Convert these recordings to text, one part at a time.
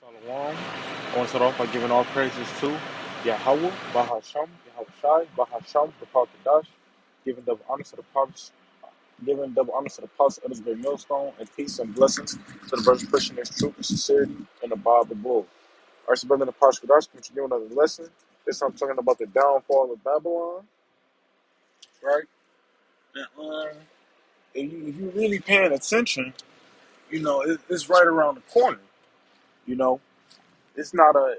Shalom. I want to start off by giving all praises to Yahweh, Bahasham, Yahushai, Bahasham, the Kadash, giving double honors to the prophets, giving double honors to the apostles of this great millstone, and peace and blessings to the brothers pushing this truth and sincerity and the Bible bull. Our brother in the Parsha Kadash continuing another lesson. This time I'm talking about the downfall of Babylon, right? And if you really paying attention, it's right around the corner. You know, it's not a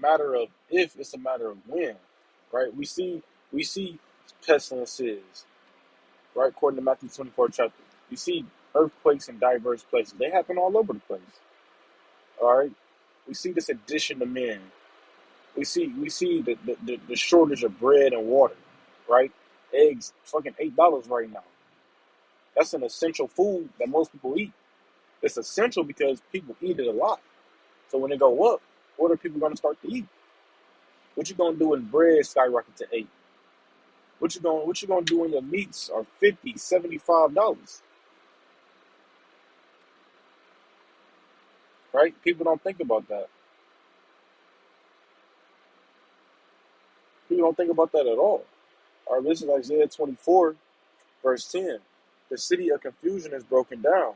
matter of if, it's a matter of when, right? We see pestilences, right? According to Matthew 24 chapter, you see earthquakes in diverse places. They happen all over the place. All right, we see this addition of men. We see the shortage of bread and water, right? Eggs, fucking $8 right now. That's an essential food that most people eat. It's essential because people eat it a lot. So when it go up, what are people gonna start to eat? What you gonna do when bread skyrocket to 8? What you gonna do when your meats are $50, $75? Right? People don't think about that. People don't think about that at all. All right, this is Isaiah 24, verse 10. The city of confusion is broken down.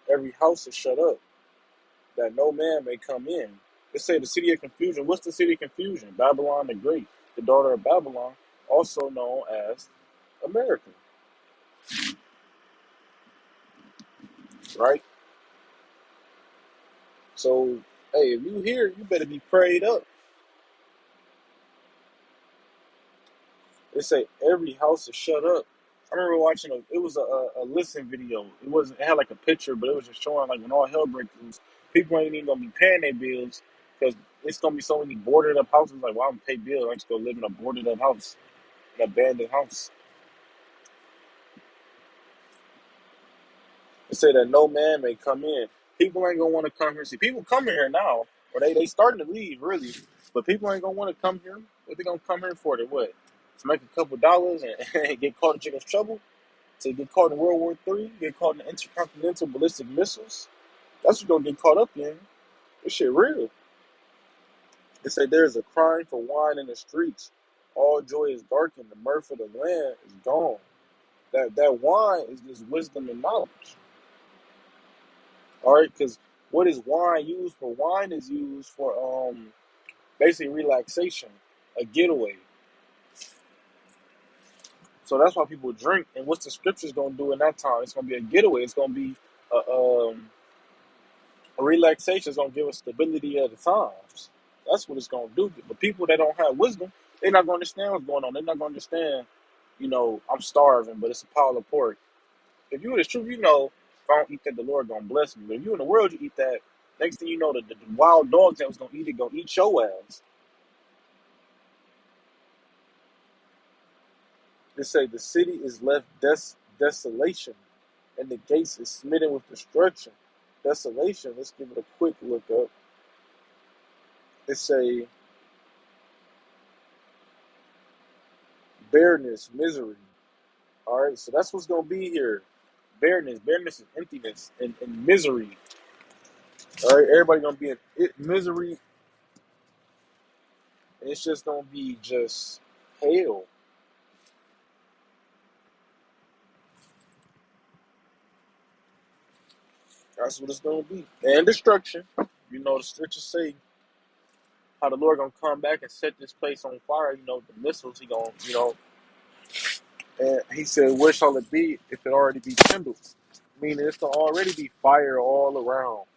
Every house is shut up, that no man may come in. They say the city of confusion. What's the city of confusion? Babylon the Great, the daughter of Babylon, also known as America. Right? So, hey, if you here, you better be prayed up. They say every house is shut up. I remember watching it was a listen video. It had like a picture, but it was just showing like when all hell breaks loose, people ain't even gonna be paying their bills because it's gonna be so many boarded up houses. Like, well, I'm gonna pay bills. I just go live in a boarded up house, an abandoned house. They say that no man may come in. People ain't gonna want to come here. See, people come here now, or they starting to leave really, but people ain't gonna want to come here. What they gonna come here for? To what? To make a couple dollars and get caught in chicken trouble? To get caught in World War III, get caught in the intercontinental ballistic missiles. That's what you're gonna get caught up in. This shit real. They say there is a crying for wine in the streets. All joy is darkened. The mirth of the land is gone. That wine is just wisdom and knowledge. All right, because what is wine used for? Wine is used for basically relaxation, a getaway. So that's why people drink. And what's the scriptures gonna do in that time? It's gonna be a getaway. It's gonna be a relaxation. It's gonna give us stability of the times. That's what it's gonna do. But people that don't have wisdom, they're not gonna understand what's going on. They're not gonna understand, I'm starving, but it's a pile of pork. If you in the truth, if I don't eat that, the Lord gonna bless me. But if you in the world, you eat that. Next thing you know, the wild dogs that was gonna eat it gonna eat your ass. They say the city is left desolation, and the gates is smitten with destruction. Desolation. Let's give it a quick look up. It say bareness, misery. All right, so that's what's gonna be here. Bareness is emptiness and misery. All right, everybody gonna be in misery, and it's just gonna be just hell. That's what it's gonna be, and destruction. The scriptures say how the Lord gonna come back and set this place on fire. The missiles he gonna, and he said, "Where shall it be if it already be kindled?" Meaning it's gonna already be fire all around.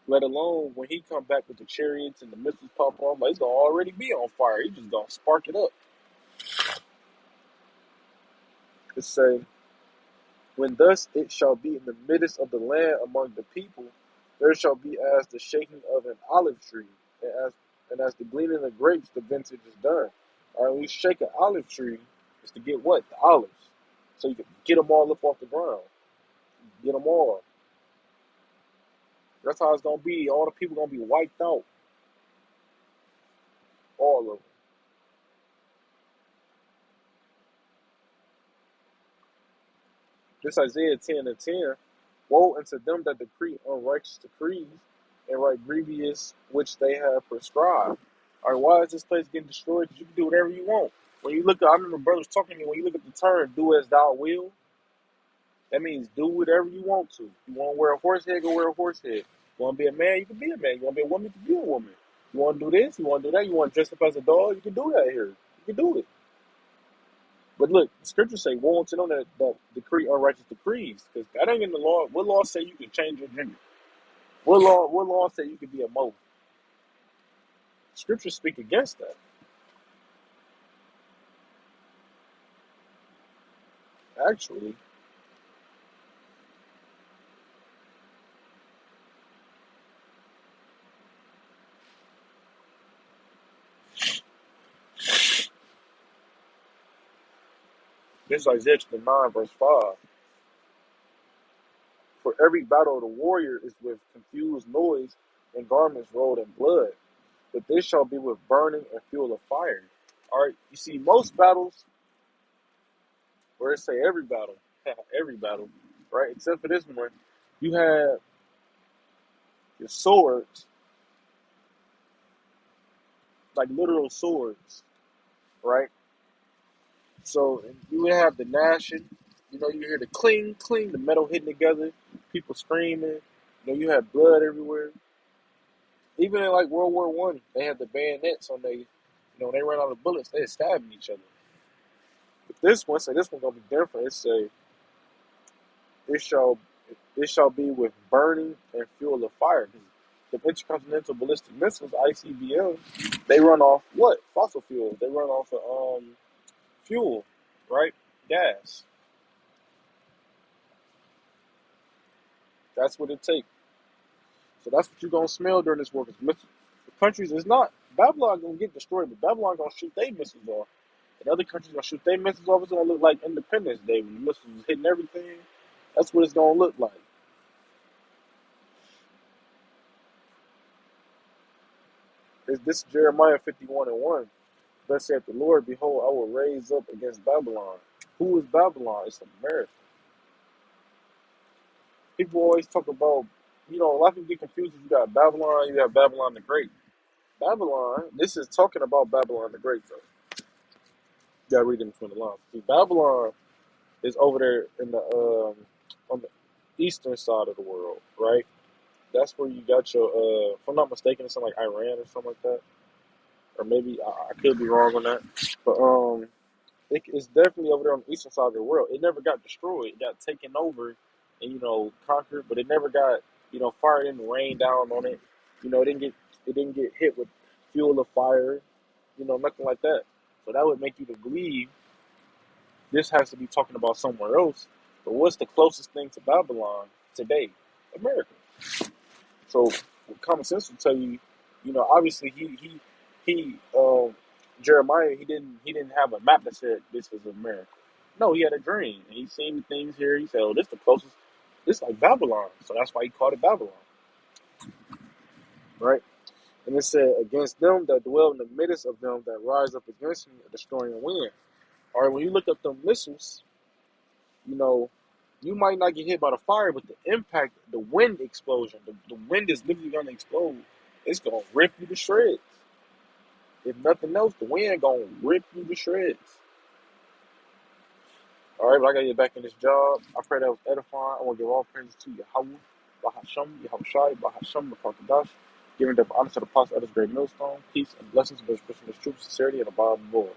Let alone when he come back with the chariots and the missiles pop off, like it's gonna already be on fire. He just gonna spark it up. It say, when thus it shall be in the midst of the land among the people, there shall be as the shaking of an olive tree, and as the gleaning of grapes, the vintage is done. All right, when you shake an olive tree, it's to get what? The olives. So you can get them all up off the ground. Get them all. That's how it's gonna be. All the people gonna be wiped out. All of them. This Isaiah 10 and 10. Woe unto them that decree unrighteous decrees and write grievous which they have prescribed. All right, why is this place getting destroyed? Because you can do whatever you want. When you look at, I remember brothers talking to me, when you look at the term, do as thou will, that means do whatever you want to. You want to wear a horse head, go wear a horse head. You want to be a man, you can be a man. You want to be a woman, you can be a woman. You want to do this, you want to do that, you want to dress up as a dog, you can do that here. You can do it. But look, the scriptures say, woe unto them that decree unrighteous decrees. Because that ain't in the law. What law say you can change your gender? What law say you can be a mo? Scriptures speak against that. Actually, this is Isaiah 9, verse 5. For every battle of the warrior is with confused noise and garments rolled in blood. But this shall be with burning and fuel of fire. All right, you see, most battles, or it say every battle, every battle, right? Except for this one, you have your swords, like literal swords, right? So you would have the gnashing, you hear the cling, cling, the metal hitting together, people screaming, you had blood everywhere. Even in like World War One, they had the bayonets on when they ran out of bullets, they stabbing each other. But this one gonna be different. It say it shall it shall be with burning and fuel of fire. The intercontinental ballistic missiles (ICBM), they run off what? Fossil fuels. They run off of fuel, right? Gas. That's what it takes. So that's what you're gonna smell during this war. Because the countries is not Babylon gonna get destroyed, but Babylon gonna shoot their missiles off, and other countries gonna shoot their missiles off. It's gonna look like Independence Day when the missiles is hitting everything. That's what it's gonna look like. This is Jeremiah 51:1. Thus saith the Lord, behold, I will raise up against Babylon. Who is Babylon? It's America. People always talk about, a lot of people get confused. You got Babylon, you have Babylon the Great. Babylon, this is talking about Babylon the Great, though. You gotta read in between the lines. See, Babylon is over there in the on the eastern side of the world, right? That's where you got your if I'm not mistaken, it's something like Iran or something like that. Or maybe I could be wrong on that. But it's definitely over there on the eastern side of the world. It never got destroyed. It got taken over and conquered, but it never got fire didn't rain down on it. It didn't get hit with fuel of fire. Nothing like that. So that would make you to believe this has to be talking about somewhere else. But what's the closest thing to Babylon today? America. So common sense will tell you, obviously he Jeremiah he didn't have a map that said this is America. No, he had a dream and he seen the things here. He said, "Oh, this is the closest. This is like Babylon." So that's why he called it Babylon, right? And it said, "Against them that dwell in the midst of them that rise up against me, a destroying wind." All right, when you look up the missiles, you know, you might not get hit by the fire, but the impact, the wind explosion, the wind is literally gonna explode. It's gonna rip you to shreds. If nothing else, the wind gonna rip you to shreds. All right, but I gotta get back in this job. I pray that was edifying. I want to give all praises to Yahweh, Bahasham, Yahushai, Bahasham, the Pakadash, giving the honor to the apostle of this great millstone, peace and blessings of his Christian truth, sincerity, and abide in the Lord.